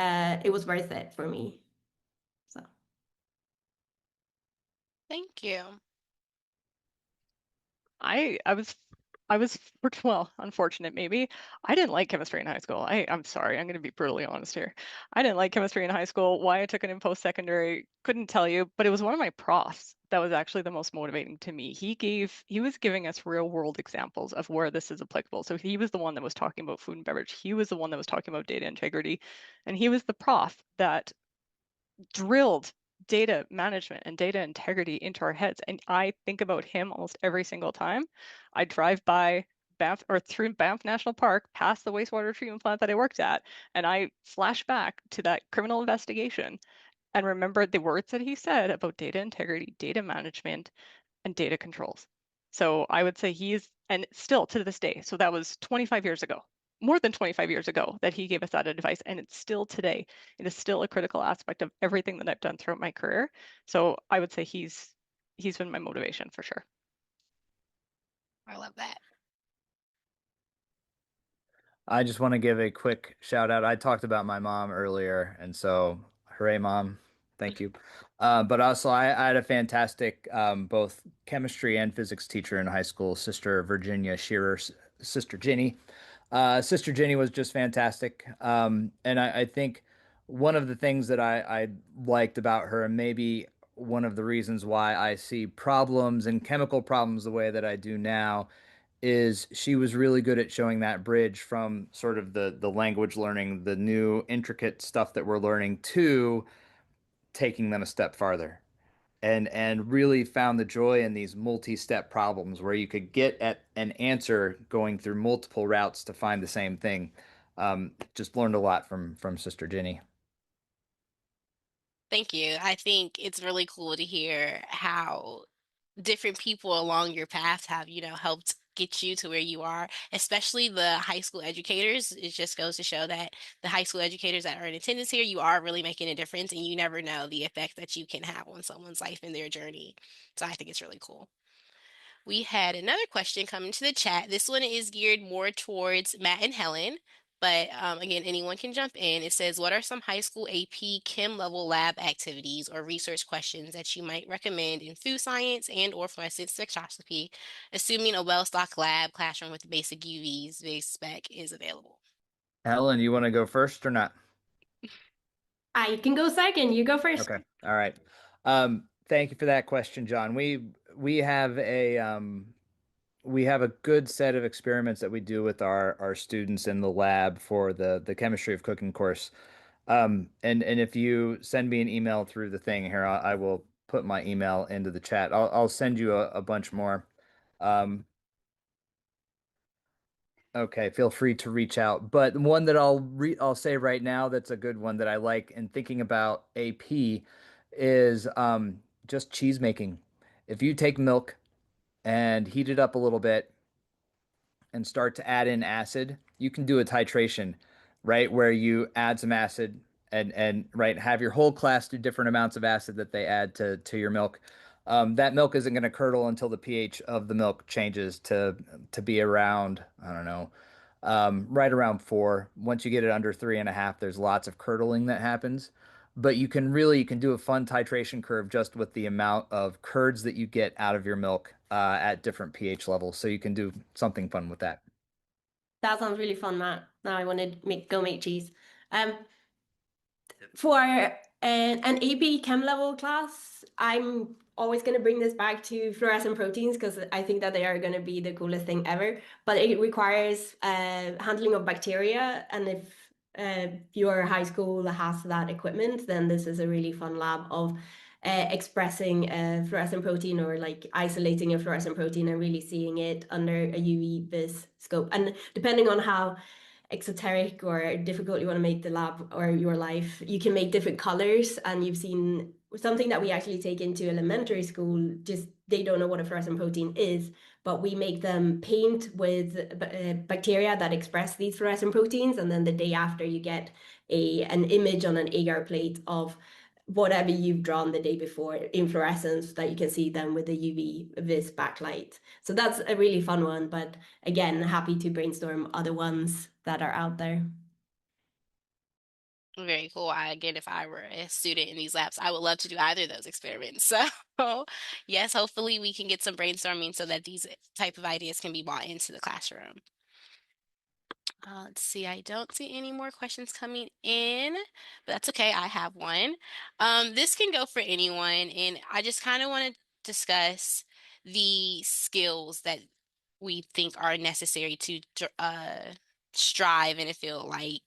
it was worth it for me. So Thank you. I was well, unfortunate maybe. I didn't like chemistry in high school. I'm sorry, I'm going to be brutally honest here. I didn't like chemistry in high school. Why I took it in post-secondary, couldn't tell you, but it was one of my profs that was actually the most motivating to me. He was giving us real world examples of where this is applicable. So he was the one that was talking about food and beverage. He was the one that was talking about data integrity, and he was the prof that drilled data management and data integrity into our heads. And I think about him almost every single time I drive by Banff or through Banff National Park, past the wastewater treatment plant that I worked at, and I flash back to that criminal investigation and remember the words that he said about data integrity, data management, and data controls. So I would say he's, and still to this day, so that was 25 years ago, more than 25 years ago that he gave us that advice. And it's still today, it is still a critical aspect of everything that I've done throughout my career. So I would say he's been my motivation for sure. I love that. I just want to give a quick shout out. I talked about my mom earlier, and so hooray, mom. Thank you. But also, I had a fantastic both chemistry and physics teacher in high school, Sister Virginia Shearer, Sister Ginny. Sister Ginny was just fantastic. And I think one of the things that I liked about her, and maybe one of the reasons why I see problems and chemical problems the way that I do now, is she was really good at showing that bridge from sort of the language learning, the new intricate stuff that we're learning, to taking them a step farther. And really found the joy in these multi-step problems where you could get at an answer going through multiple routes to find the same thing. Just learned a lot from Sister Ginny. Thank you. I think it's really cool to hear how different people along your path have, helped get you to where you are, especially the high school educators. It just goes to show that the high school educators that are in attendance here, you are really making a difference, and you never know the effect that you can have on someone's life and their journey. So I think it's really cool. We had another question come into the chat. This one is geared more towards Matt and Helen. But again, anyone can jump in. It says, what are some high school AP Chem level lab activities or research questions that you might recommend in food science and or fluorescence spectroscopy, assuming a well-stocked lab classroom with basic UVs, base spec is available? Helen, you want to go first or not? I can go second. You go first. Okay. All right. Thank you for that question, John. We have a good set of experiments that we do with our students in the lab for the chemistry of cooking course. And if you send me an email through the thing here, I will put my email into the chat. I'll send you a bunch more. Um, okay, feel free to reach out. But one that I'll say right now that's a good one that I like in thinking about AP is just cheese making. If you take milk and heat it up a little bit and start to add in acid, you can do a titration, right? Where you add some acid and right, have your whole class do different amounts of acid that they add to your milk. That milk isn't going to curdle until the pH of the milk changes to be around, I don't know, right around 4. Once you get it under 3.5, there's lots of curdling that happens. But you can do a fun titration curve just with the amount of curds that you get out of your milk at different pH levels. So you can do something fun with that. That sounds really fun, Matt. Now I want to go make cheese. Um, for an AP Chem level class, I'm always going to bring this back to fluorescent proteins because I think that they are going to be the coolest thing ever. But it requires handling of bacteria, and if your high school has that equipment, then this is a really fun lab of expressing a fluorescent protein or like isolating a fluorescent protein and really seeing it under a UV vis scope. And depending on how exoteric or difficult you want to make the lab or your life, you can make different colors. And you've seen something that we actually take into elementary school, just they don't know what a fluorescent protein is, but we make them paint with bacteria that express these fluorescent proteins, and then the day after you get an image on an agar plate of whatever you've drawn the day before in fluorescence that you can see them with the UV vis backlight. So that's a really fun one, but again, happy to brainstorm other ones that are out there. Very cool. Again, if I were a student in these labs, I would love to do either of those experiments. So, yes, hopefully we can get some brainstorming so that these type of ideas can be brought into the classroom. Let's see. I don't see any more questions coming in, but that's okay. I have one. This can go for anyone, and I just kind of want to discuss the skills that we think are necessary to strive in a field like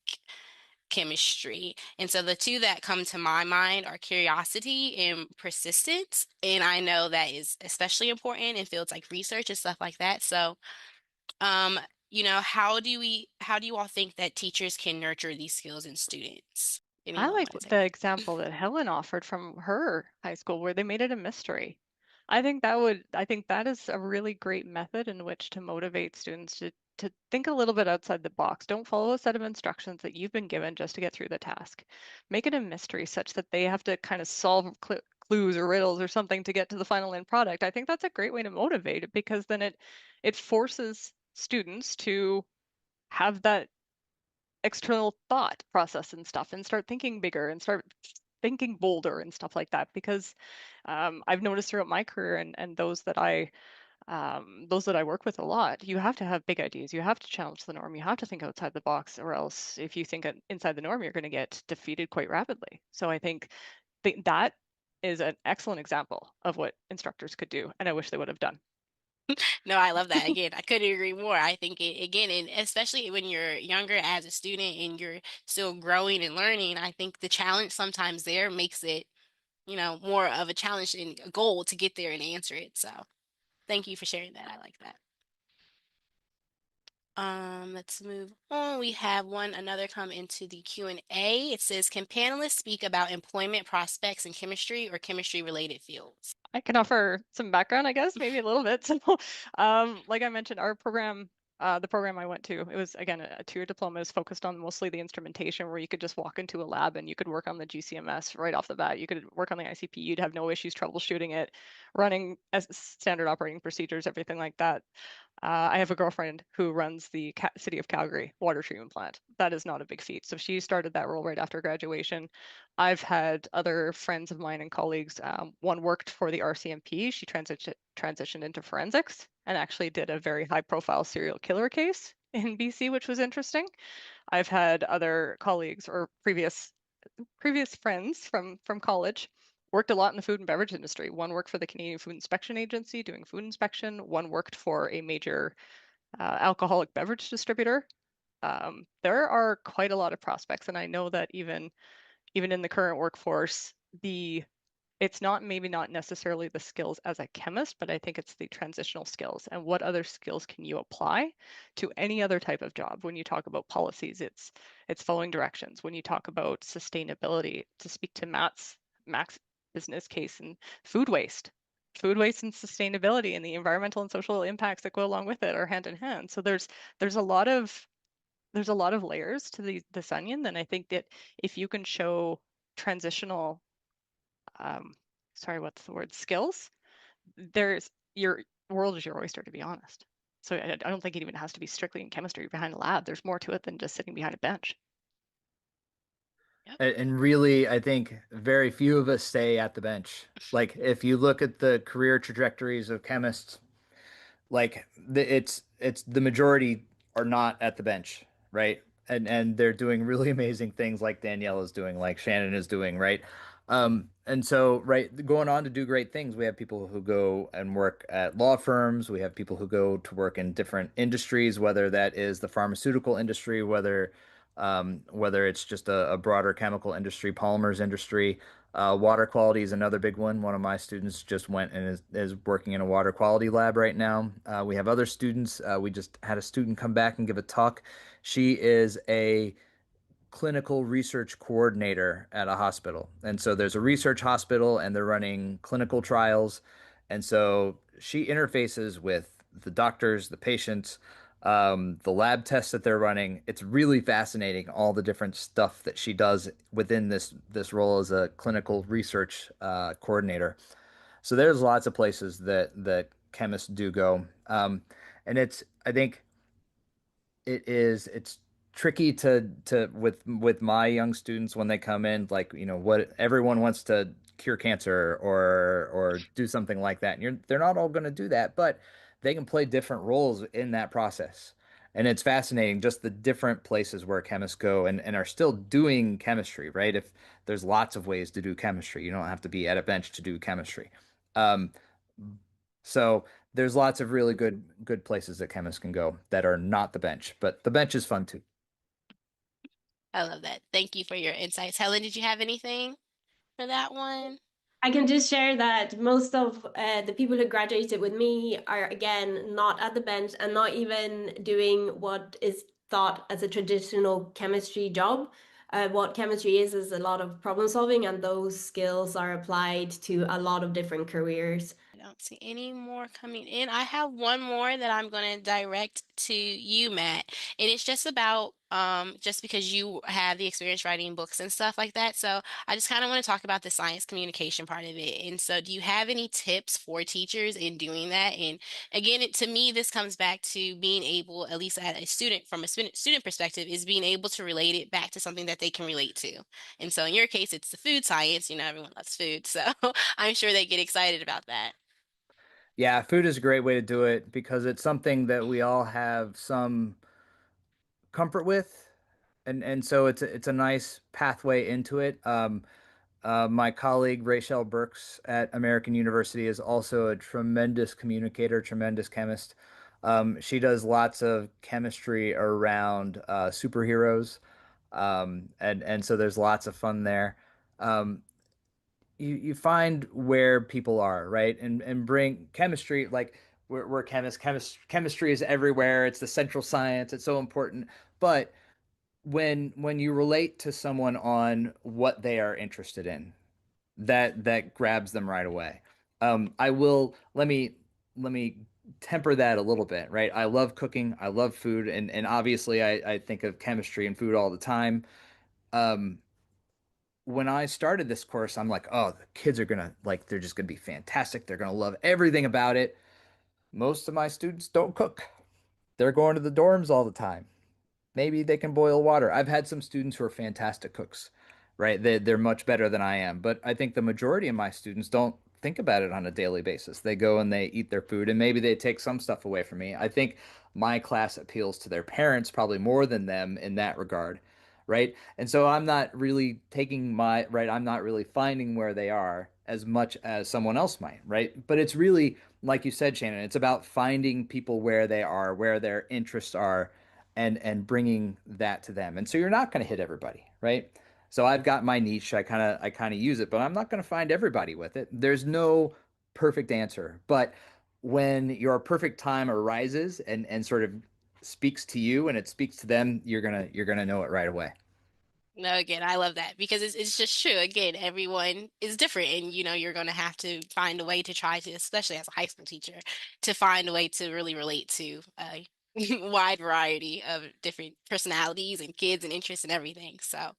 chemistry. And so the two that come to my mind are curiosity and persistence. And I know that is especially important in fields like research and stuff like that. So, um, how do you all think that teachers can nurture these skills in students? I Anyone like want to take the that? example that Helen offered from her high school where they made it a mystery. I think that is a really great method in which to motivate students to think a little bit outside the box. Don't follow a set of instructions that you've been given just to get through the task. Make it a mystery such that they have to kind of solve clues or riddles or something to get to the final end product. I think that's a great way to motivate it because then it forces students to have that external thought process and stuff and start thinking bigger and start thinking bolder and stuff like that because I've noticed throughout my career and those that I work with a lot, you have to have big ideas. You have to challenge the norm. You have to think outside the box, or else if you think inside the norm, you're going to get defeated quite rapidly. So I think that is an excellent example of what instructors could do, and I wish they would have done. No, I love that. Again, I couldn't agree more. I think again, and especially when you're younger as a student and you're still growing and learning, I think the challenge sometimes there makes it, more of a challenge and a goal to get there and answer it. So thank you for sharing that. I like that. Let's move on. We have another come into the Q&A. It says, can panelists speak about employment prospects in chemistry or chemistry related fields? I can offer some background, I guess, maybe a little bit. So, like I mentioned, our program the program I went to, it was again a two-year diploma, is focused on mostly the instrumentation, where you could just walk into a lab and you could work on the GCMS right off the bat. You could work on the ICP, you'd have no issues troubleshooting it, running as standard operating procedures, everything like that. I have a girlfriend who runs the City of Calgary water treatment plant. That is not a big feat. So she started that role right after graduation. I've had other friends of mine and colleagues. One worked for the RCMP. She transitioned into forensics and actually did a very high-profile serial killer case in BC, which was interesting. I've had other colleagues or previous friends from college worked a lot in the food and beverage industry. One worked for the Canadian Food Inspection Agency doing food inspection. One worked for a major alcoholic beverage distributor. There are quite a lot of prospects, and I know that even in the current workforce, it's maybe not necessarily the skills as a chemist, but I think it's the transitional skills and what other skills can you apply to any other type of job. When you talk about policies, it's following directions. When you talk about sustainability, to speak to Max business case and food waste. Food waste and sustainability and the environmental and social impacts that go along with it are hand in hand. So there's a lot of layers to this onion. And I think that if you can show transitional what's the word? Skills. Your world is your oyster, to be honest. So I don't think it even has to be strictly in chemistry behind a lab. There's more to it than just sitting behind a bench. Yep. And really, I think very few of us stay at the bench. Like if you look at the career trajectories of chemists, like it's the majority are not at the bench, right? And they're doing really amazing things like Danielle is doing, like Shannon is doing, right? And so, right, going on to do great things. We have people who go and work at law firms. We have people who go to work in different industries, whether that is the pharmaceutical industry, whether it's just a broader chemical industry, polymers industry. Water quality is another big one. One of my students just went and is working in a water quality lab right now. We have other students. We just had a student come back and give a talk. She is a clinical research coordinator at a hospital. And so there's a research hospital and they're running clinical trials. And so she interfaces with the doctors, the patients, the lab tests that they're running. It's really fascinating, all the different stuff that she does within this role as a clinical research coordinator. So there's lots of places that chemists do go. And I think it's tricky to with my young students when they come in, like, what everyone wants to cure cancer or do something like that. And they're not all going to do that, but they can play different roles in that process. And it's fascinating just the different places where chemists go and are still doing chemistry, right? If there's lots of ways to do chemistry, you don't have to be at a bench to do chemistry. Um, so there's lots of really good places that chemists can go that are not the bench, but the bench is fun too. I love that. Thank you for your insights. Helen, did you have anything for that one? I can just share that most of the people who graduated with me are, again, not at the bench and not even doing what is thought as a traditional chemistry job. What chemistry is a lot of problem solving, and those skills are applied to a lot of different careers. I don't see any more coming in. I have one more that I'm going to direct to you, Matt. And it's just about just because you have the experience writing books and stuff like that. So I just kind of want to talk about the science communication part of it. And so do you have any tips for teachers in doing that? And again, to me, this comes back to being able, at least at a student, from a student perspective, is being able to relate it back to something that they can relate to. And so in your case, it's the food science. Everyone loves food. So I'm sure they get excited about that. Yeah, food is a great way to do it because it's something that we all have some comfort with, and so it's a nice pathway into it. My colleague Rachel Burks at American University is also a tremendous communicator, tremendous chemist. She does lots of chemistry around superheroes, and so there's lots of fun there. Um, you find where people are, right? And bring chemistry, like we're chemists. Chemistry is everywhere. It's the central science. It's so important. But when you relate to someone on what they are interested in, that grabs them right away. I will let me temper that a little bit, right? I love cooking, I love food, and obviously I think of chemistry and food all the time. Um, when I started this course, I'm like, oh, the kids are gonna like, they're just gonna be fantastic. They're gonna love everything about it. Most of my students don't cook. They're going to the dorms all the time. Maybe they can boil water. I've had some students who are fantastic cooks, right? They're much better than I am. But I think the majority of my students don't think about it on a daily basis. They go and they eat their food, and maybe they take some stuff away from me. I think my class appeals to their parents probably more than them in that regard, right? And so I'm not really taking my, right, I'm not really finding where they are as much as someone else might, right? But it's really, like you said, Shannon, it's about finding people where they are, where their interests are, and bringing that to them. And so you're not going to hit everybody, right? So I've got my niche. I kind of use it, but I'm not going to find everybody with it. There's no perfect answer, but when your perfect time arises and sort of speaks to you and it speaks to them, you're gonna know it right away. No, again, I love that because it's just true. Again, everyone is different, and you're going to have to find a way to try to, especially as a high school teacher, to find a way to really relate to a wide variety of different personalities and kids and interests and everything. So,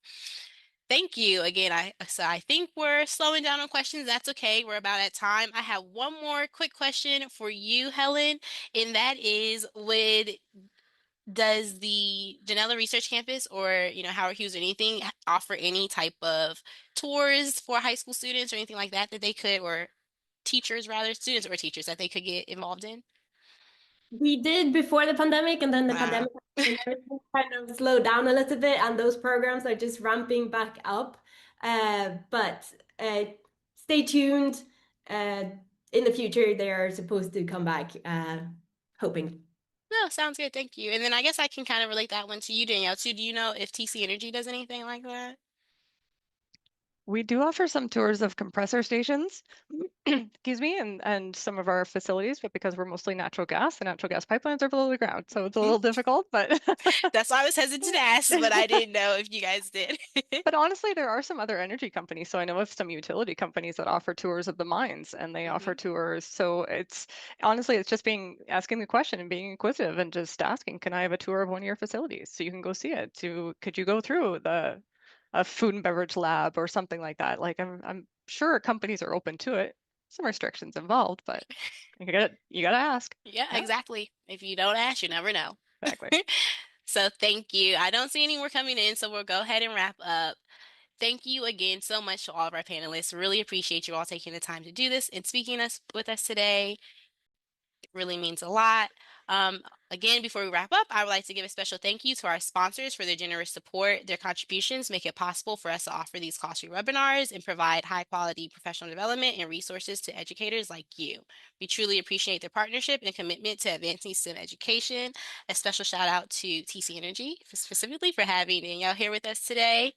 thank you again. I think we're slowing down on questions. That's okay. We're about at time. I have one more quick question for you, Helen, and that is, would does the Janelia Research Campus or, Howard Hughes or anything offer any type of tours for high school students or anything like that that they could, or teachers rather, students or teachers that they could get involved in? We did before the pandemic, and then the Wow. pandemic and everything kind of slowed down a little bit, and those programs are just ramping back up. But stay tuned. Uh, in the future, they are supposed to come back, hoping. No, sounds good. Thank you. And then I guess I can kind of relate that one to you, Danielle, too. Do you know if TC Energy does anything like that? We do offer some tours of compressor stations, excuse me, and some of our facilities, but because we're mostly natural gas, the natural gas pipelines are below the ground, so it's a Mhm. little difficult, but That's why I was hesitant to ask, but I didn't know if you guys did. but honestly, there are some other energy companies. So I know of some utility companies that offer tours of the mines and they offer hmm tours. So it's honestly, it's just asking the question and being inquisitive and just asking, can I have a tour of one of your facilities so you can go see it? Could you go through the a food and beverage lab or something like that? Like I'm sure companies are open to it. Some restrictions involved, but you gotta ask. Yeah, Yeah, exactly. If you don't ask, you never know. exactly. So thank you. I don't see any more coming in, so we'll go ahead and wrap up. Thank you again so much to all of our panelists. Really appreciate you all taking the time to do this and speaking with us today. It really means a lot. Um, Again, before we wrap up, I would like to give a special thank you to our sponsors for their generous support. Their contributions make it possible for us to offer these costly webinars and provide high quality professional development and resources to educators like you. We truly appreciate their partnership and commitment to advancing STEM education. A special shout out to TC Energy specifically for having Danielle here with us today.